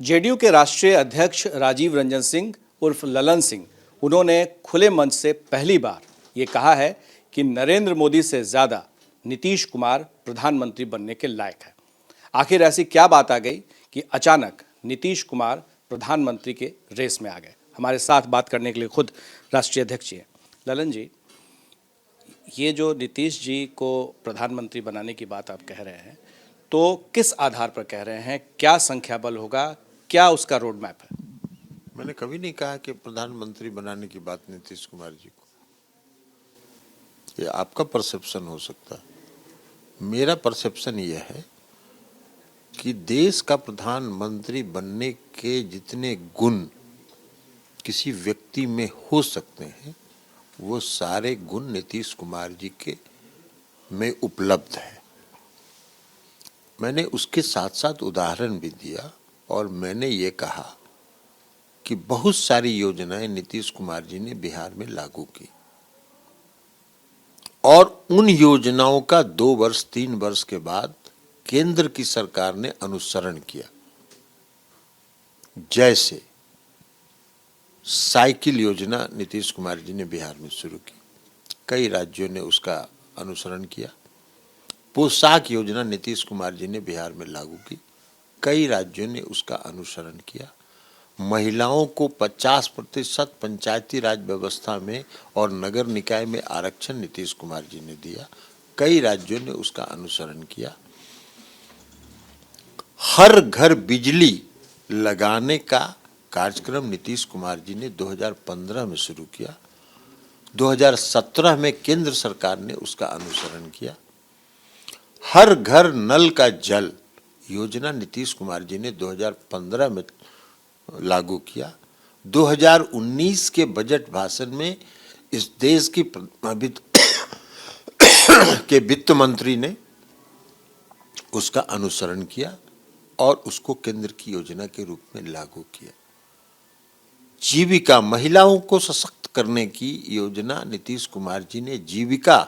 JDU के राष्ट्रीय अध्यक्ष राजीव रंजन सिंह उर्फ ललन सिंह, उन्होंने खुले मंच से पहली बार ये कहा है कि नरेंद्र मोदी से ज़्यादा नीतीश कुमार प्रधानमंत्री बनने के लायक है। आखिर ऐसी क्या बात आ गई कि अचानक नीतीश कुमार प्रधानमंत्री के रेस में आ गए। हमारे साथ बात करने के लिए खुद राष्ट्रीय अध्यक्ष जी हैं। ललन जी, ये जो नीतीश जी को प्रधानमंत्री बनाने की बात आप कह रहे हैं, तो किस आधार पर कह रहे हैं? क्या संख्या बल होगा? क्या उसका रोड मैप है? मैंने कभी नहीं कहा कि प्रधानमंत्री बनाने की बात नीतीश कुमार जी को। ये आपका परसेप्शन हो सकता है। मेरा परसेप्शन यह है कि देश का प्रधानमंत्री बनने के जितने गुण किसी व्यक्ति में हो सकते हैं, वो सारे गुण नीतीश कुमार जी के में उपलब्ध है। मैंने उसके साथ साथ उदाहरण भी दिया और मैंने ये कहा कि बहुत सारी योजनाएं नीतीश कुमार जी ने बिहार में लागू की और उन योजनाओं का 2 वर्ष 3 वर्ष के बाद केंद्र की सरकार ने अनुसरण किया। जैसे साइकिल योजना नीतीश कुमार जी ने बिहार में शुरू की, कई राज्यों ने उसका अनुसरण किया। पोशाक योजना नीतीश कुमार जी ने बिहार में लागू की, कई राज्यों ने उसका अनुसरण किया। महिलाओं को 50% पंचायती राज व्यवस्था में और नगर निकाय में आरक्षण नीतीश कुमार जी ने दिया, कई राज्यों ने उसका अनुसरण किया। हर घर बिजली लगाने का कार्यक्रम नीतीश कुमार जी ने 2015 में शुरू किया, 2017 में केंद्र सरकार ने उसका अनुसरण किया। हर घर नल का जल योजना नीतीश कुमार जी ने 2015 में लागू किया। 2019 के बजट भाषण में इस देश की के वित्त मंत्री ने उसका अनुसरण किया और उसको केंद्र की योजना के रूप में लागू किया। जीविका, महिलाओं को सशक्त करने की योजना नीतीश कुमार जी ने जीविका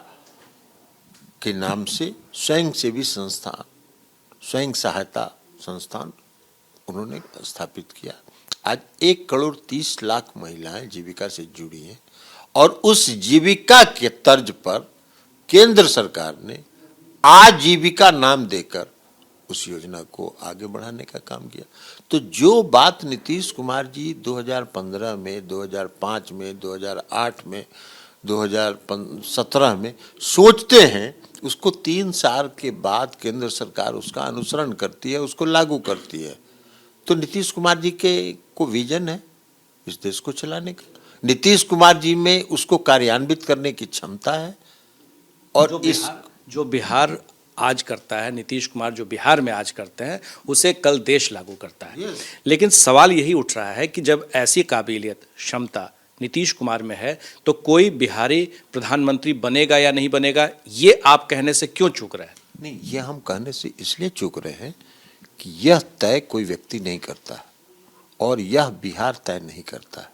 के नाम से स्वयंसेवी संस्थान, स्वयं सहायता संस्थान उन्होंने स्थापित किया। आज 1,30,00,000 महिलाएं जीविका से जुड़ी हैं और उस जीविका के तर्ज पर केंद्र सरकार ने आजीविका नाम देकर उस योजना को आगे बढ़ाने का काम किया। तो जो बात नीतीश कुमार जी 2015 में, 2005 में, 2008 में, 2017 में सोचते हैं, उसको 3 साल के बाद केंद्र सरकार उसका अनुसरण करती है, उसको लागू करती है। तो नीतीश कुमार जी के को विजन है इस देश को चलाने का। नीतीश कुमार जी में उसको कार्यान्वित करने की क्षमता है। और जो बिहार आज करता है, नीतीश कुमार जो बिहार में आज करते हैं, उसे कल देश लागू करता है। लेकिन सवाल यही उठ रहा है कि जब ऐसी काबिलियत, क्षमता नीतीश कुमार में है, तो कोई बिहारी प्रधानमंत्री बनेगा या नहीं बनेगा, ये आप कहने से क्यों चूक रहे हैं? नहीं, ये हम कहने से इसलिए चूक रहे हैं कि यह तय कोई व्यक्ति नहीं करता और यह बिहार तय नहीं करता।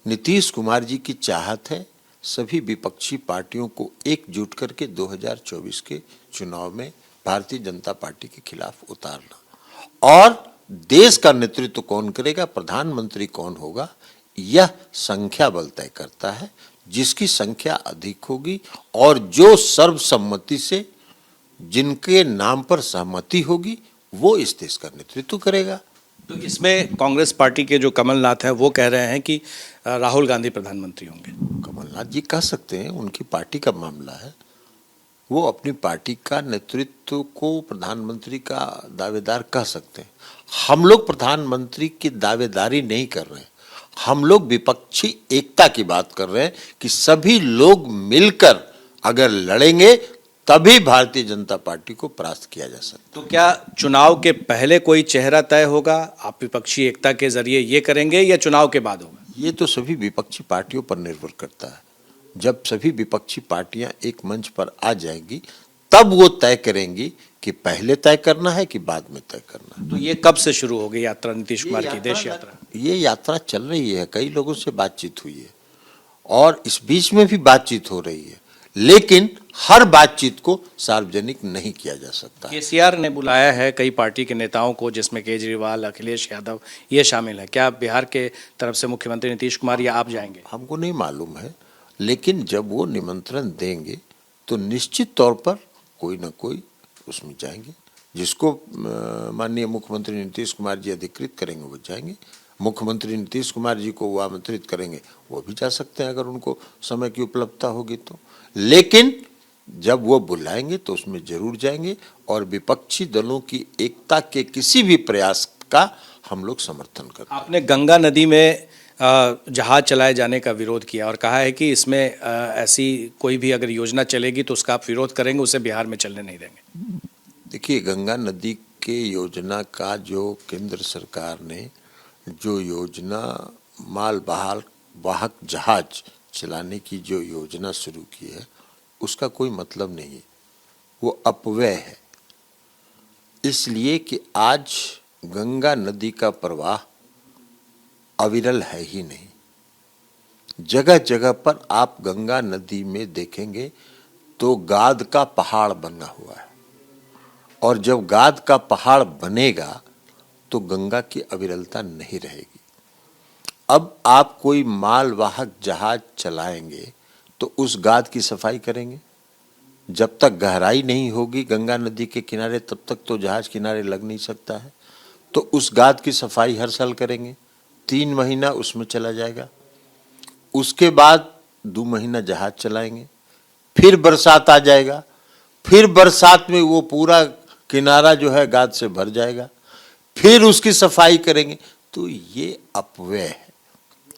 नीतीश कुमार जी की चाहत है सभी विपक्षी पार्टियों को एकजुट करके 2024 के चुनाव में भारतीय जनता पार्टी के खिलाफ उतारना। और देश का नेतृत्व कौन करेगा, प्रधानमंत्री कौन होगा, यह संख्या बल तय करता है। जिसकी संख्या अधिक होगी और जो सर्वसम्मति से जिनके नाम पर सहमति होगी, वो इस देश का नेतृत्व करेगा। तो इसमें कांग्रेस पार्टी के जो कमलनाथ है, वो कह रहे हैं कि राहुल गांधी प्रधानमंत्री होंगे। कमलनाथ जी कह सकते हैं, उनकी पार्टी का मामला है। वो अपनी पार्टी का नेतृत्व को प्रधानमंत्री का दावेदार कह सकते हैं। हम लोग प्रधानमंत्री की दावेदारी नहीं कर रहे हैं, हम लोग विपक्षी एकता की बात कर रहे हैं कि सभी लोग मिलकर अगर लड़ेंगे तभी भारतीय जनता पार्टी को परास्त किया जा सकता। तो क्या चुनाव के पहले कोई चेहरा तय होगा, आप विपक्षी एकता के जरिए ये करेंगे, या चुनाव के बाद होगा? ये तो सभी विपक्षी पार्टियों पर निर्भर करता है। जब सभी विपक्षी पार्टियां एक मंच पर आ जाएंगी, तब वो तय करेंगी कि पहले तय करना है कि बाद में तय करना है। तो ये कब से शुरू होगी यात्रा, नीतीश कुमार की देश यात्रा? ये यात्रा चल रही है, कई लोगों से बातचीत हुई है और इस बीच में भी बातचीत हो रही है। लेकिन हर बातचीत को सार्वजनिक नहीं किया जा सकता। केसीआर ने बुलाया है कई पार्टी के नेताओं को, जिसमें केजरीवाल, अखिलेश यादव ये शामिल है। क्या बिहार के तरफ से मुख्यमंत्री नीतीश कुमार या आप जाएंगे? हमको नहीं मालूम है, लेकिन जब वो निमंत्रण देंगे तो निश्चित तौर पर कोई ना कोई उसमें जाएंगे। जिसको माननीय मुख्यमंत्री नीतीश कुमार जी अधिकृत करेंगे वो जाएंगे। मुख्यमंत्री नीतीश कुमार जी को वो आमंत्रित करेंगे वो भी जा सकते हैं, अगर उनको समय की उपलब्धता होगी तो। लेकिन जब वो बुलाएंगे तो उसमें जरूर जाएंगे, और विपक्षी दलों की एकता के किसी भी प्रयास का हम लोग समर्थन करते हैं। आपने गंगा नदी में जहाज चलाए जाने का विरोध किया और कहा है कि इसमें ऐसी कोई भी अगर योजना चलेगी तो उसका आप विरोध करेंगे, उसे बिहार में चलने नहीं देंगे। देखिए, गंगा नदी के योजना का जो केंद्र सरकार ने जो योजना माल वाहक जहाज चलाने की जो योजना शुरू की है उसका कोई मतलब नहीं है, वो अपव्यय है। इसलिए कि आज गंगा नदी का प्रवाह अविरल है ही नहीं। जगह जगह पर आप गंगा नदी में देखेंगे तो गाद का पहाड़ बना हुआ है, और जब गाद का पहाड़ बनेगा तो गंगा की अविरलता नहीं रहेगी। अब आप कोई मालवाहक जहाज चलाएंगे तो उस गाद की सफाई करेंगे। जब तक गहराई नहीं होगी गंगा नदी के किनारे तब तक तो जहाज किनारे लग नहीं सकता है। तो उस गाद की सफाई हर साल करेंगे, 3 महीना उसमें चला जाएगा। उसके बाद 2 महीना जहाज चलाएंगे, फिर बरसात आ जाएगा, फिर बरसात में वो पूरा किनारा जो है गाद से भर जाएगा, फिर उसकी सफाई करेंगे। तो ये अपव्यय है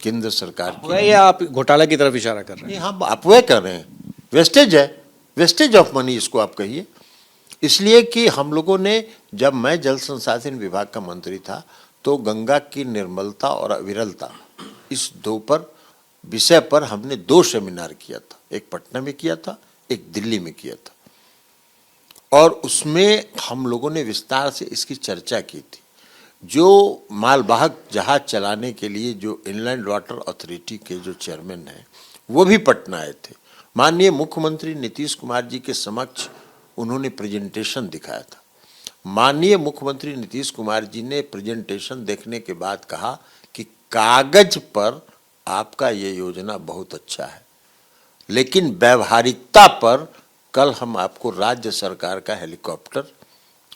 केंद्र सरकार की। या आप घोटाला की तरफ इशारा कर रहे हैं? नहीं, हम अपव्यय कर रहे हैं, वेस्टेज है, वेस्टेज ऑफ मनी इसको आप कहिए। इसलिए कि हम लोगों ने, जब मैं जल संसाधन विभाग का मंत्री था तो गंगा की निर्मलता और अविरलता इस विषय पर हमने 2 सेमिनार किया था। एक पटना में किया था, एक दिल्ली में किया था, और उसमें हम लोगों ने विस्तार से इसकी चर्चा की थी। जो मालवाहक जहाज चलाने के लिए जो इनलैंड वाटर अथॉरिटी के जो चेयरमैन हैं वो भी पटना आए थे। माननीय मुख्यमंत्री नीतीश कुमार जी के समक्ष उन्होंने प्रेजेंटेशन दिखाया था। माननीय मुख्यमंत्री नीतीश कुमार जी ने प्रेजेंटेशन देखने के बाद कहा कि कागज पर आपका ये योजना बहुत अच्छा है, लेकिन व्यवहारिकता पर कल हम आपको राज्य सरकार का हेलीकॉप्टर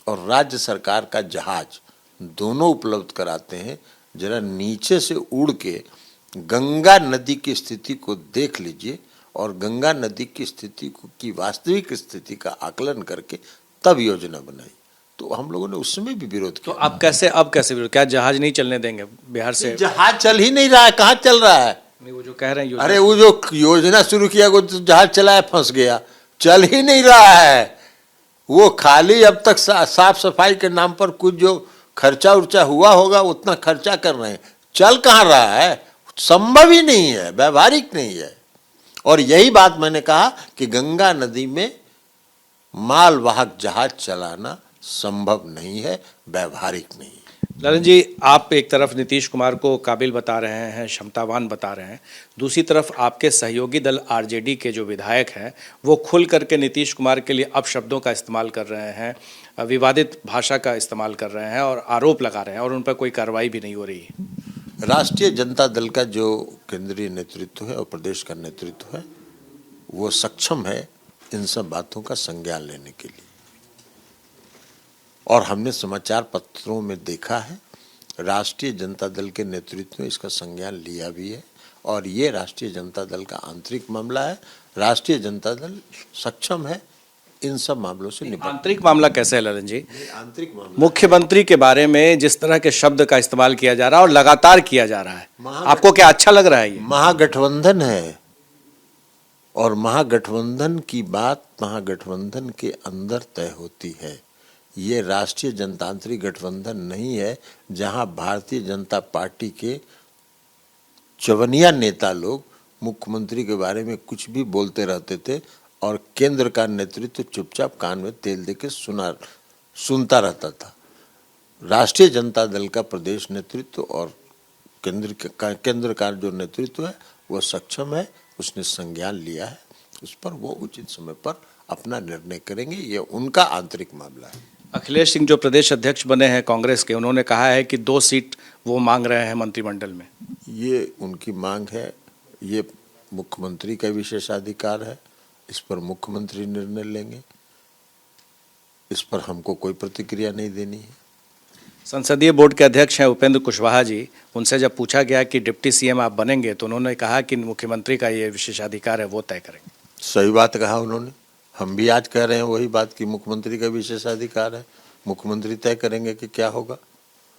और राज्य सरकार का जहाज दोनों उपलब्ध कराते हैं। जरा नीचे से उड़ के गंगा नदी की स्थिति को देख लीजिए, और गंगा नदी की स्थिति की वास्तविक स्थिति का आकलन करके तब योजना बनाई। तो हम लोगों ने उस समय भी विरोध किया। तो अब कैसे विरोध? क्या जहाज नहीं चलने देंगे बिहार से? जहाज चल ही नहीं रहा है, कहाँ चल रहा है? नहीं, वो जो कह रहे हैं अरे वो जो योजना शुरू किया वो तो जहाज चलाया फंस गया, चल ही नहीं रहा है। वो खाली अब तक साफ सफाई के नाम पर कुछ जो खर्चा उर्चा हुआ होगा उतना खर्चा कर रहे हैं, चल कहाँ रहा है? संभव ही नहीं है, व्यवहारिक नहीं है। और यही बात मैंने कहा कि गंगा नदी में मालवाहक जहाज चलाना संभव नहीं है, व्यवहारिक नहीं है। ललन जी, आप एक तरफ नीतीश कुमार को काबिल बता रहे हैं, क्षमतावान बता रहे हैं, दूसरी तरफ आपके सहयोगी दल आरजेडी के जो विधायक हैं वो खुल करके नीतीश कुमार के लिए अपशब्दों का इस्तेमाल कर रहे हैं, विवादित भाषा का इस्तेमाल कर रहे हैं और आरोप लगा रहे हैं, और उन पर कोई कार्रवाई भी नहीं हो रही है। राष्ट्रीय जनता दल का जो केंद्रीय नेतृत्व है और प्रदेश का नेतृत्व है वो सक्षम है इन सब बातों का संज्ञान लेने के लिए, और हमने समाचार पत्रों में देखा है राष्ट्रीय जनता दल के नेतृत्व में इसका संज्ञान लिया भी है, और ये राष्ट्रीय जनता दल का आंतरिक मामला है। राष्ट्रीय जनता दल सक्षम है इन सब मामलों से निपटने। आंतरिक मामला कैसे है ललन जी? आंतरिक मामला मुख्यमंत्री के बारे में जिस तरह के शब्द का इस्तेमाल किया जा रहा है और लगातार किया जा रहा है, आपको क्या अच्छा लग रहा है? ये महागठबंधन है, और महागठबंधन की बात महागठबंधन के अंदर तय होती है। ये राष्ट्रीय जनतांत्रिक गठबंधन नहीं है जहां भारतीय जनता पार्टी के चवनिया नेता लोग मुख्यमंत्री के बारे में कुछ भी बोलते रहते थे और केंद्र का नेतृत्व चुपचाप कान में तेल देके सुनता रहता था। राष्ट्रीय जनता दल का प्रदेश नेतृत्व और केंद्र का जो नेतृत्व है वो सक्षम है, उसने संज्ञान लिया है, उस पर वो उचित समय पर अपना निर्णय करेंगे, ये उनका आंतरिक मामला है। अखिलेश सिंह जो प्रदेश अध्यक्ष बने हैं कांग्रेस के, उन्होंने कहा है कि 2 सीट वो मांग रहे हैं मंत्रिमंडल में। ये उनकी मांग है, ये मुख्यमंत्री का विशेषाधिकार है, इस पर मुख्यमंत्री निर्णय लेंगे, इस पर हमको कोई प्रतिक्रिया नहीं देनी है। संसदीय बोर्ड के अध्यक्ष हैं उपेंद्र कुशवाहा जी, उनसे जब पूछा गया कि डिप्टी सीएम आप बनेंगे तो उन्होंने कहा कि मुख्यमंत्री का ये विशेषाधिकार है, वो तय करेंगे। सही बात कहा उन्होंने, हम भी आज कह रहे हैं वही बात कि मुख्यमंत्री का विशेषाधिकार है, मुख्यमंत्री तय करेंगे कि क्या होगा।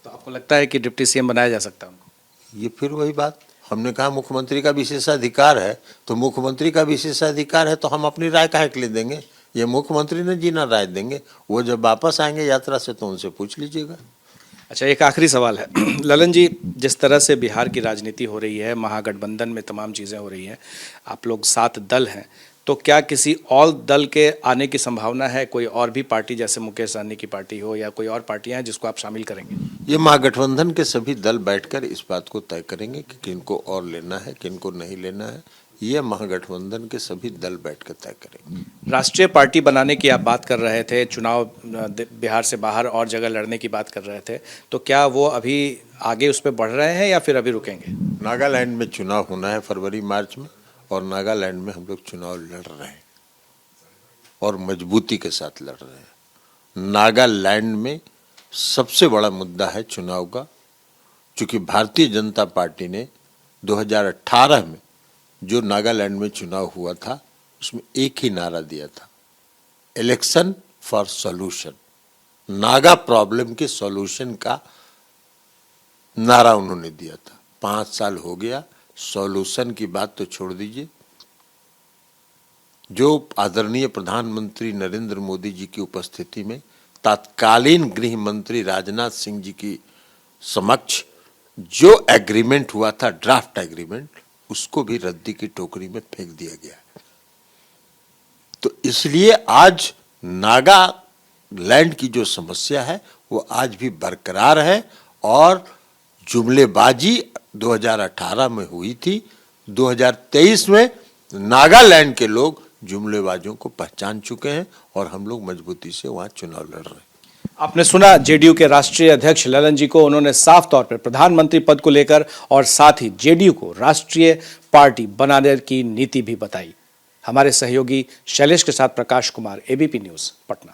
तो आपको लगता है कि डिप्टी सीएम बनाया जा सकता है उनको? ये फिर वही बात, हमने कहा मुख्यमंत्री का विशेषाधिकार है, तो मुख्यमंत्री का विशेषाधिकार है तो हम अपनी राय काहे के लिए देंगे? ये मुख्यमंत्री ने जी ना राय देंगे, वो जब वापस आएंगे यात्रा से तो उनसे पूछ लीजिएगा। अच्छा, एक आखिरी सवाल है ललन जी, जिस तरह से बिहार की राजनीति हो रही है, महागठबंधन में तमाम चीज़ें हो रही हैं, आप लोग 7 दल हैं, तो क्या किसी और दल के आने की संभावना है? कोई और भी पार्टी, जैसे मुकेश सहनी की पार्टी हो या कोई और पार्टियां हैं जिसको आप शामिल करेंगे? ये महागठबंधन के सभी दल बैठकर इस बात को तय करेंगे कि किनको और लेना है, किनको नहीं लेना है। ये महागठबंधन के सभी दल बैठकर तय करेंगे। राष्ट्रीय पार्टी बनाने की आप बात कर रहे थे, चुनाव बिहार से बाहर और जगह लड़ने की बात कर रहे थे, तो क्या वो अभी आगे उस पर बढ़ रहे हैं या फिर अभी रुकेंगे? नागालैंड में चुनाव होना है फरवरी मार्च में, और नागालैंड में हम लोग चुनाव लड़ रहे हैं और मजबूती के साथ लड़ रहे हैं। नागालैंड में सबसे बड़ा मुद्दा है चुनाव का, क्योंकि भारतीय जनता पार्टी ने 2018 में जो नागालैंड में चुनाव हुआ था उसमें एक ही नारा दिया था, election for solution. Naga problem के सॉल्यूशन का नारा उन्होंने दिया था। 5 साल हो गया, सॉल्यूशन की बात तो छोड़ दीजिए। जो आदरणीय प्रधानमंत्री नरेंद्र मोदी जी की उपस्थिति में तत्कालीन गृह मंत्री राजनाथ सिंह जी की समक्ष जो एग्रीमेंट हुआ था, ड्राफ्ट एग्रीमेंट, उसको भी रद्दी की टोकरी में फेंक दिया गया। तो इसलिए आज नागालैंड की जो समस्या है वो आज भी बरकरार है, और जुमलेबाजी 2018 में हुई थी, 2023 में नागालैंड के लोग जुमलेबाजों को पहचान चुके हैं और हम लोग मजबूती से वहां चुनाव लड़ रहे हैं। आपने सुना जेडीयू के राष्ट्रीय अध्यक्ष ललन जी को, उन्होंने साफ तौर पर प्रधानमंत्री पद को लेकर और साथ ही जेडीयू को राष्ट्रीय पार्टी बनाने की नीति भी बताई। हमारे सहयोगी शैलेश के साथ प्रकाश कुमार, एबीपी न्यूज़, पटना।